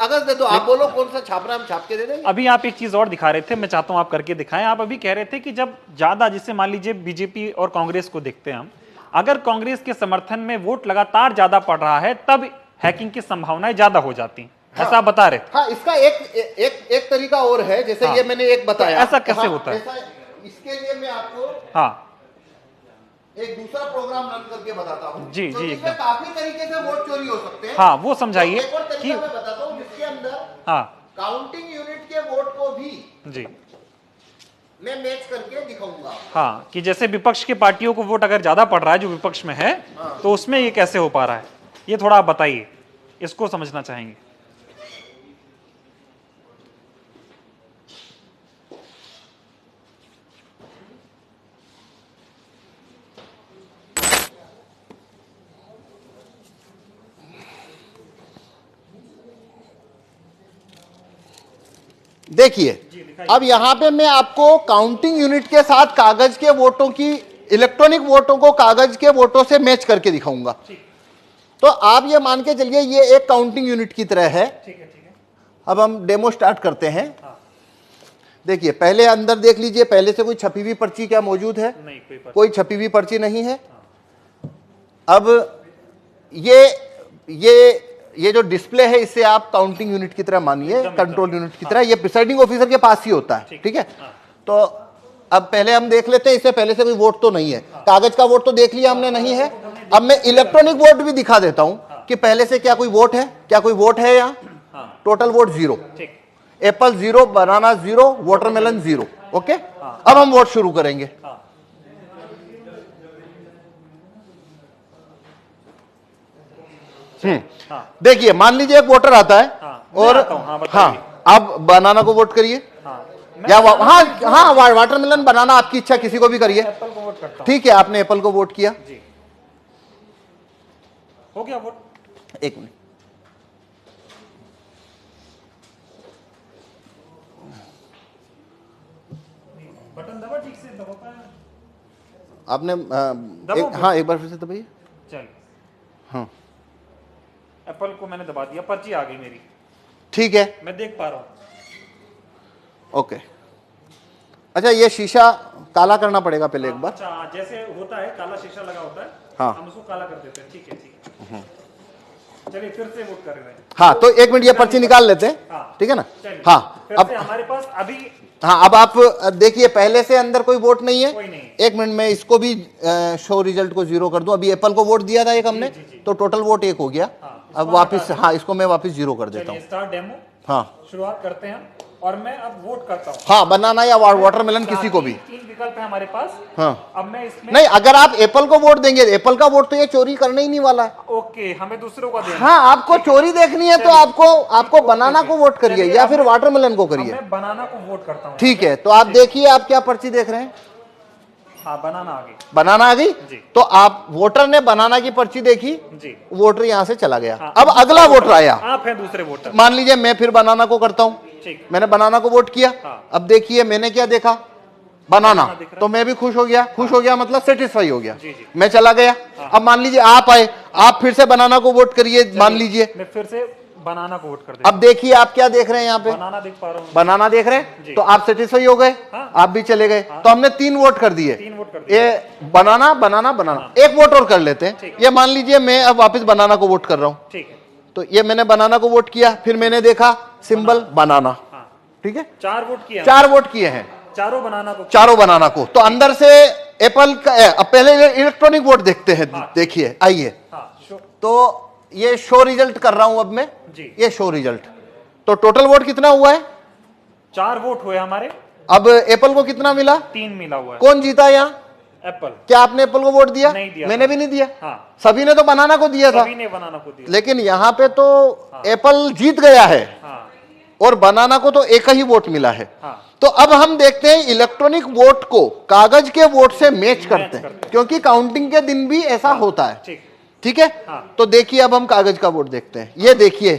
कागज दे दो, आप बोलो कौन सा छाप रहा है, हम छाप के दे देंगे। अभी आप एक चीज और दिखा रहे थे, मैं चाहता हूं आप करके दिखाएं। आप अभी कह रहे थे कि जब ज्यादा, जिससे मान लीजिए बीजेपी और कांग्रेस को देखते हैं हम, अगर कांग्रेस के समर्थन में वोट लगातार ज्यादा पड़ रहा है तब हैकिंग की संभावनाएं ज्यादा हो जाती हैं, ऐसा आप बता रहे थे। हाँ, इसका एक तरीका और है, जैसे ये मैंने एक बताया। ऐसा कैसे होता है? इसके लिए मैं आपको एक दूसरा प्रोग्राम रन करके बताता हूँ। जी जी, इसमें काफी तरीके से वोट चोरी हो सकते हैं। हाँ, वो समझाइए एक और कि तरीका मैं बताता हूँ जिसके अंदर काउंटिंग यूनिट के वोट को भी जी मैं मैच करके दिखाऊंगा। हाँ, कि जैसे विपक्ष के पार्टियों को वोट अगर ज्यादा पड़ रहा है जो विपक्ष में है, तो उसमें ये कैसे हो पा रहा है, ये थोड़ा आप बताइए, इसको समझना चाहेंगे। देखिए, अब यहां पे मैं आपको काउंटिंग यूनिट के साथ कागज के वोटों की, इलेक्ट्रॉनिक वोटों को कागज के वोटों से मैच करके दिखाऊंगा। तो आप ये मान के चलिए ये एक काउंटिंग यूनिट की तरह है। ठीक है। अब हम डेमो स्टार्ट करते हैं। देखिए, पहले अंदर देख लीजिए, पहले से कोई छपी हुई पर्ची क्या मौजूद है? नहीं, कोई छपी हुई पर्ची नहीं है। अब ये जो डिस्प्ले है, इसे आप काउंटिंग यूनिट की तरह मानिए, कंट्रोल यूनिट की तरह। ये प्रिसाइडिंग ऑफिसर के पास ही होता है, ठीक है। तो अब पहले हम देख लेते हैं, इससे पहले से कोई वोट तो नहीं है। कागज का वोट तो देख लिया हमने, नहीं है। अब मैं इलेक्ट्रॉनिक वोट भी दिखा देता हूं कि पहले से क्या कोई वोट है, क्या कोई वोट है यहाँ। टोटल वोट 0, एप्पल 0, बनाना 0, वाटरमेलन 0। ओके, अब हम वोट शुरू करेंगे। देखिए, मान लीजिए एक वोटर आता है और आप बनाना को वोट करिए, या वाटरमेलन, बनाना, आपकी इच्छा, किसी को भी करिए। एप्पल को वोट करता हूं। ठीक है, आपने एप्पल को वोट किया। हो गया वोट। एक मिनट, बटन दबा, ठीक से दबा पाया आपने एक बार फिर से दबाइए। चल, हाँ, एप्पल को मैंने दबा दिया, पर्ची आ गई मेरी। ठीक है, मैं देख पा रहा हूँ। ओके। अच्छा, ये शीशा काला करना पड़ेगा पहले एक बार। अच्छा, जैसे होता है काला शीशा लगा होता है, हाँ, हम उसको काला कर देते हैं। ठीक है। चलिए फिर से वोट कर रहे हैं। हाँ, तो एक मिनट, ये पर्ची निकाल लेते हैं, ठीक है ना। हाँ, अब हमारे पास अभी, हाँ, अब आप देखिए, पहले से अंदर कोई वोट नहीं है। कोई नहीं। एक मिनट में इसको भी शो रिजल्ट को 0 कर दूं। अभी एप्पल को वोट दिया था एक हमने, तो टोटल वोट 1 हो गया। अब वापस, हाँ, इसको मैं वापस 0 कर देता हूँ। स्टार्ट डेमो, हाँ, शुरुआत करते हैं और मैं अब वोट करता हूँ। हाँ, बनाना या वाटरमेलन, किसी को भी। 3 विकल्प है हमारे पास। हाँ, अब मैं इसमें नहीं, अगर आप एप्पल को वोट देंगे, एप्पल का वोट तो ये चोरी करने ही नहीं वाला है। ओके, हमें दूसरों का देना। हाँ, आपको चोरी देखनी है तो आपको बनाना को वोट करिए या फिर वाटरमेलन को करिए। मैं बनाना को वोट करता हूँ। ठीक है, तो आप देखिए, आप क्या पर्ची देख रहे हैं। हाँ, बनाना आ गई। बनाना आ गई। तो आप, वोटर ने बनाना की पर्ची देखी जी, वोटर यहां से चला गया। अब अगला वोटर आया, आप हैं दूसरे वोटर। मान लीजिए मैं फिर बनाना को करता हूं। ठीक, मैंने बनाना को वोट किया। अब देखिए, मैंने क्या देखा, बनाना, तो मैं भी खुश हो गया। खुश हो गया मतलब सेटिस्फाई हो गया। मैं चला गया। अब मान लीजिए आप आए, आप फिर से बनाना को वोट करिए। मान लीजिए मैं फिर से बनाना को वोट कर देता हूं। अब देखिए, आप क्या देख रहे हैं यहाँ पे, बनाना देख पा रहा हूं। बनाना देख रहे हैं, तो आप सेटिस्फाई हो गए। आप भी चले गए। तो हमने 3 वोट कर दिए। 3 वोट कर दिए। ये बनाना, बनाना, बनाना। एक वोट और कर लेते हैं। ये मान लीजिए मैं अब वापस बनाना को वोट कर रहा हूँ। ठीक है, तो ये मैंने बनाना को वोट किया, फिर मैंने देखा सिंबल बनाना। ठीक है, 4 वोट किए। 4 वोट किए हैं, चारों बनाना को। चारों बनाना को। तो अंदर से एप्पल का, अब पहले इलेक्ट्रॉनिक वोट देखते हैं। देखिए, आइए। तो ये शो रिजल्ट कर रहा हूं अब मैं। ये शो रिजल्ट, तो टोटल वोट कितना हुआ है? 4 वोट हुए हमारे। अब एप्पल को कितना मिला? 3 मिला हुआ है। कौन जीता यहाँ? एप्पल। क्या आपने एप्पल को वोट दिया? नहीं दिया। मैंने भी नहीं दिया। हाँ, सभी ने तो बनाना को दिया था। सभी ने बनाना को दिया। लेकिन यहाँ पे तो एप्पल जीत गया है और बनाना को तो एक ही वोट मिला है। तो अब हम देखते हैं इलेक्ट्रॉनिक वोट को कागज के वोट से मैच करते हैं, क्योंकि काउंटिंग के दिन भी ऐसा होता है। ठीक है, तो देखिए, अब हम कागज का वोट देखते हैं। ये देखिए,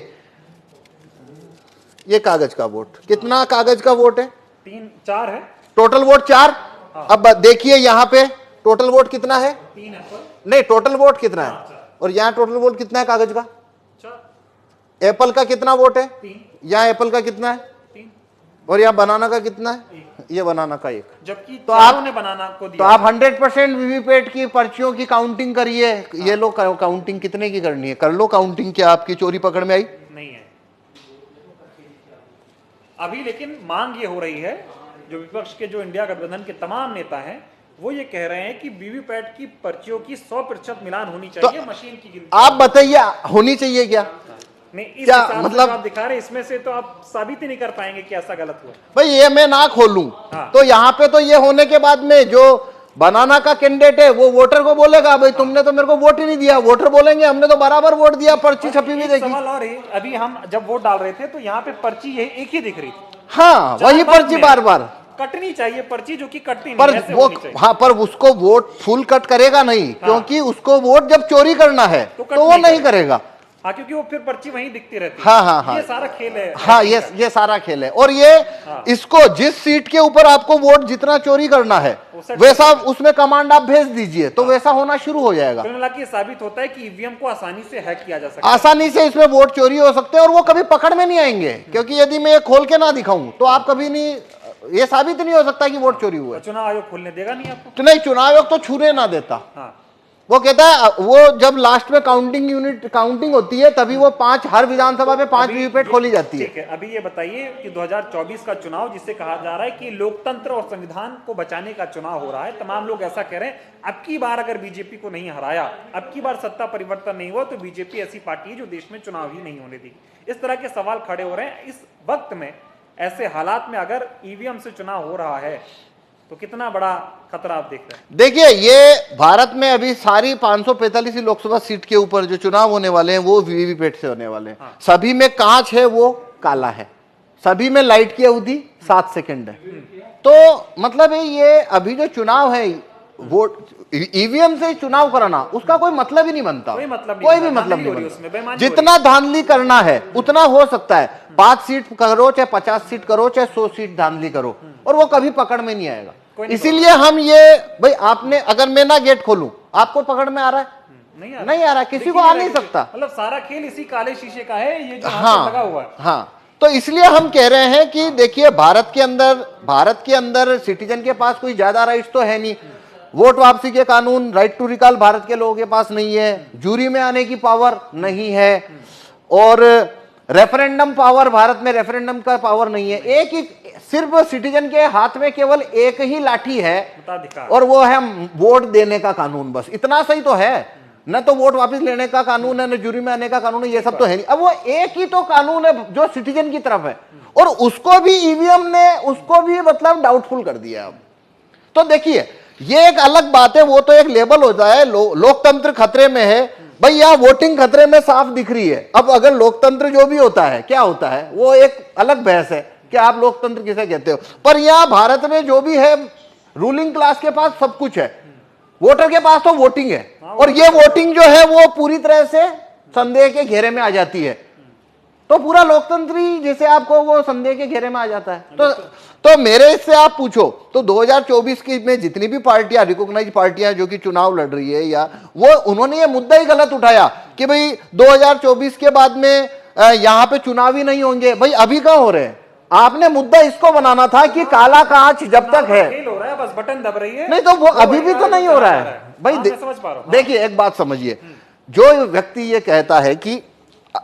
ये कागज का वोट, कितना कागज का वोट है? 4 है। Total vote 4। अब देखिए यहाँ पे टोटल वोट कितना है? 3 एप्पल। नहीं, टोटल वोट कितना है? और यहाँ टोटल वोट कितना है कागज का? एप्पल का कितना वोट है? 3। यहाँ एप्पल का कितना है? 3। और यहाँ बनाना का कितना है? ये बनाना का 1। जबकि तो चारों ने बनाना को तो दिया। आप 100% वीवीपैट की पर्चियों की काउंटिंग करिए। ये लो काउंटिंग कितने की करनी है, कर लो काउंटिंग। क्या आपकी चोरी पकड़ में आई? नहीं है अभी। लेकिन मांग ये हो रही है, जो विपक्ष के जो इंडिया गठबंधन के तमाम नेता हैं वो ये कह रहे हैं कि वीवीपैट की पर्चियों की 100% मिलान होनी चाहिए, मशीन की गिनती। आप बताइए होनी चाहिए क्या? नहीं, इस क्या हिसाब से मतलब जो आप दिखा रहे हैं इसमें से तो आप साबित ही नहीं कर पाएंगे कि ऐसा गलत हुआ। भाई ये मैं ना खोलूं हाँ। तो यहाँ पे तो ये होने के बाद में जो बनाना का कैंडिडेट है वो वोटर को बोलेगा भाई तुमने तो मेरे को वोट ही नहीं दिया। वोटर बोलेंगे हमने तो बराबर वोट दिया, पर्ची छपी हुई देखी। सवाल और है, अभी हम जब वोट डाल रहे थे तो यहाँ पे पर्ची यही एक ही दिख रही थी। हाँ वही पर्ची बार बार कटनी चाहिए पर्ची, जो कि कटती पर नहीं, ऐसे वो होनी चाहिए। हाँ पर उसको वोट फुल कट करेगा नहीं, क्योंकि उसको वोट जब चोरी करना है तो वो नहीं करेगा। हाँ, क्योंकि वो फिर पर्ची वहीं दिखती रहती है। हाँ हाँ हाँ, ये सारा खेल है। हाँ ये सारा खेल है। और ये इसको जिस सीट के ऊपर आपको वोट जितना चोरी करना है वैसा उसमें कमांड आप भेज दीजिए तो वैसा होना शुरू हो जाएगा। कुल मिला के ये साबित होता है कि ईवीएम को आसानी से हैक किया जा सकता है। आसानी से इसमें वोट चोरी हो सकते हैं और वो कभी पकड़ में नहीं आएंगे, क्योंकि यदि मैं ये खोल के ना दिखाऊं तो आप कभी नहीं, ये साबित नहीं हो सकता कि वोट चोरी हुआ है। चुनाव आयोग खोलने देगा नहीं आपको? तो नहीं, चुनाव आयोग तो छूने ना देता। हाँ। वो कहता है वो जब लास्ट में काउंटिंग होती है तभी वो 5 हर विधानसभा में 5 वीवीपैट खोली जाती है। ठीक है, अभी ये बताइए कि 2024 का चुनाव जिसे कहा जा रहा है कि लोकतंत्र और संविधान को बचाने का चुनाव हो रहा है, तमाम लोग ऐसा कह रहे हैं अब की बार अगर बीजेपी को नहीं हराया, अब की बार सत्ता परिवर्तन नहीं हुआ तो बीजेपी ऐसी पार्टी है जो देश में चुनाव ही नहीं होने देगी। इस तरह के सवाल खड़े हो रहे हैं इस वक्त में। ऐसे हालात में अगर ईवीएम से चुनाव हो रहा है तो कितना बड़ा खतरा आप देख रहे हैं? देखिए ये भारत में अभी सारी 545 लोकसभा सीट के ऊपर जो चुनाव होने वाले हैं वो वीवीपैट से होने वाले हैं। हाँ। सभी में कांच है, वो काला है, सभी में लाइट की अवधि 7 सेकंड है। तो मतलब ये अभी जो चुनाव है वोट ईवीएम से चुनाव कराना उसका कोई मतलब ही नहीं बनता, कोई मतलब कोई भी मतलब नहीं उसमें बनता। जितना धांधली करना है उतना हो सकता है, 5 सीट करो चाहे 50 सीट करो चाहे 100 सीट धांधली करो, और वो कभी पकड़ में नहीं आएगा। इसीलिए हम ये भाई आपने अगर मैं ना गेट खोलूं आपको पकड़ में आ रहा है? नहीं आ रहा, किसी को आ नहीं सकता। मतलब सारा खेल इसी काले शीशे का है, ये जो लगा हुआ है। हाँ, तो इसलिए हम कह रहे हैं कि देखिए भारत के अंदर सिटीजन के पास कोई ज्यादा राइट्स तो है नहीं। वोट वापसी के कानून, राइट टू रिकॉल भारत के लोगों के पास नहीं है, जूरी में आने की पावर नहीं है, और रेफरेंडम पावर, भारत में रेफरेंडम का पावर नहीं है। एक ही सिर्फ सिटीजन के हाथ में केवल एक ही लाठी है और वो है वोट देने का कानून, बस इतना सही तो है। न तो वोट वापस लेने का कानून है, न जूरी में आने का कानून है, ये सब तो है नहीं। अब वो एक ही तो कानून है जो सिटीजन की तरफ है, और उसको भी ईवीएम ने उसको भी मतलब डाउटफुल कर दिया। अब तो देखिए ये एक अलग बात है, वो तो एक लेबल हो जाए लोकतंत्र खतरे में है। भाई यहाँ वोटिंग खतरे में साफ दिख रही है। अब अगर लोकतंत्र जो भी होता है क्या होता है वो एक अलग बहस है कि आप लोकतंत्र किसे कहते हो, पर यहाँ भारत में जो भी है रूलिंग क्लास के पास सब कुछ है, वोटर के पास तो वोटिंग है, और ये वोटिंग जो है वो पूरी तरह से संदेह के घेरे में आ जाती है। तो पूरा लोकतंत्री जैसे आपको वो संदेह के घेरे में आ जाता है। तो मेरे से आप पूछो तो 2024 की में जितनी भी पार्टियां, रिकॉग्नाइज पार्टियां जो कि चुनाव लड़ रही है, या वो उन्होंने ये मुद्दा ही गलत उठाया कि भाई 2024 के बाद में यहाँ पे चुनाव ही नहीं होंगे। भाई अभी कहाँ हो रहे हैं? आपने मुद्दा इसको बनाना था कि काला कांच जब तक है, खेल हो रहा है, बस बटन दब रही है, नहीं तो वो अभी भी तो नहीं हो रहा है। भाई देखिए एक बात समझिए, जो व्यक्ति ये कहता है कि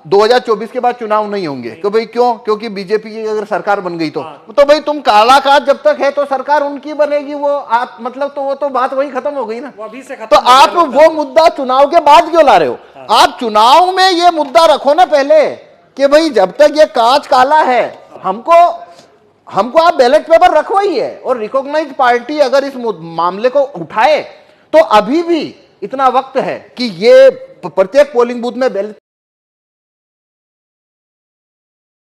2024 के बाद चुनाव नहीं होंगे, तो भाई क्यों? क्योंकि बीजेपी की अगर सरकार बन गई तो भाई तुम काला कांच जब तक है तो सरकार उनकी बनेगी, वो आप मतलब तो वो तो बात वही खत्म हो गई ना। वो अभी से खत्म तो आप वो मुद्दा चुनाव के बाद क्यों ला रहे हो? आप चुनाव में ये मुद्दा रखो ना पहले कि भाई जब तक ये कांच काला है हमको आप बैलेट पेपर रखवाइए, और रिकॉग्नाइज पार्टी अगर इस मामले को उठाए तो अभी भी इतना वक्त है कि ये प्रत्येक पोलिंग बूथ में बैलेट